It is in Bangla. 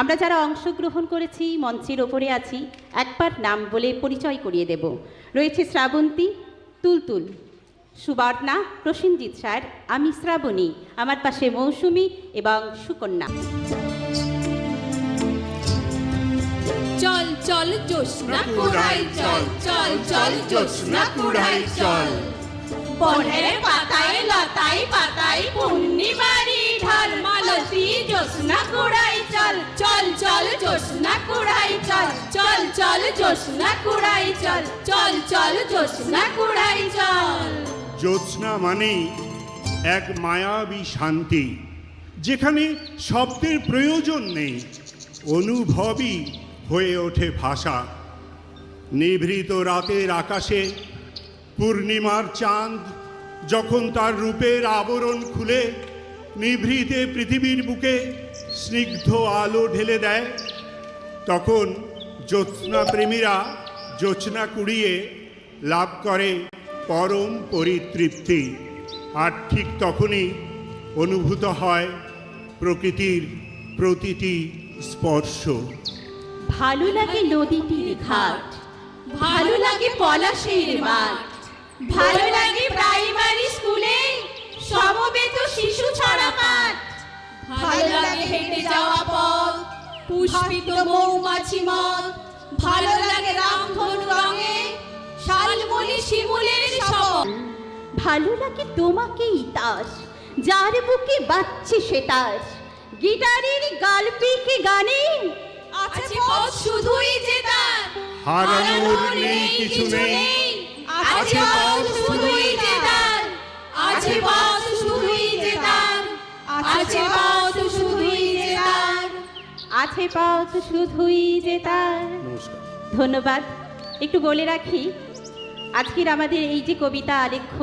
আমরা যারা অংশগ্রহণ করেছি, মঞ্চের ওপরে আছি, একবার নাম বলে পরিচয় করিয়ে দেব। রয়েছে শ্রাবন্তী, তুলতুল, সুবর্ণা, প্রসেনজিৎ স্যার, আমি শ্রাবণী, আমার পাশে মৌসুমী এবং সুকন্যা। চল চল জ্যোৎস্না কুড়াই চল, চল চল জ্যোৎস্না কুড়াই চল। বনের পাতায় লতায় পাতায় পূর্ণিমারি ঢল, মালতী জ্যোৎস্না কুড়াই চল, চল চল জ্যোৎস্না কুড়াই চল, চল চল জ্যোৎস্না কুড়াই চল, চল চল জ্যোৎস্না কুড়াই চল। জ্যোৎস্না মানেই এক মায়াবী শান্তি, যেখানে শব্দের প্রয়োজন নেই, অনুভবই হয়ে ওঠে ভাষা। নিভৃত রাতের আকাশে পূর্ণিমার চাঁদ যখন তার রূপের আবরণ খুলে নিভৃতে পৃথিবীর বুকে স্নিগ্ধ আলো ঢেলে দেয়, তখন জ্যোৎস্না প্রেমীরা জ্যোৎস্না কুড়িয়ে লাভ করে পরম পরিতৃপ্তি। আর ঠিক তখনই অনুভূত হয় প্রকৃতির প্রতিটি স্পর্শ। ভালো লাগে নদীটির ঘাট, ভালো লাগে পলাশের মাঠ, ভালো লাগে প্রাইমারি স্কুলে সমবেত শিশু ছড়া পাঠ, ভালো লাগে হেঁটে যাওয়া পথ পুষ্পিত মৌমাছি মত, ভালো লাগে রামধনু রঙে শালমলি শিমুলের শপথ। ভালো লাগে তোমাকেই তাস, যার বুকে বাজছে সে তাস, গিটারের গালপিকে গানে আছে পথ শুধুই যে তার, হারানোর নেই কিছু নেই, আছে পথ শুধুই যে তার, আছে পথ শুধুই যে তার, আছে পথ শুধুই যে তার। আছে পথ শুধুই যে তার। নমস্কার। ধন্যবাদ। একটু বলে রাখি, আজকের আমাদের এই যে কবিতা আলেখ্য,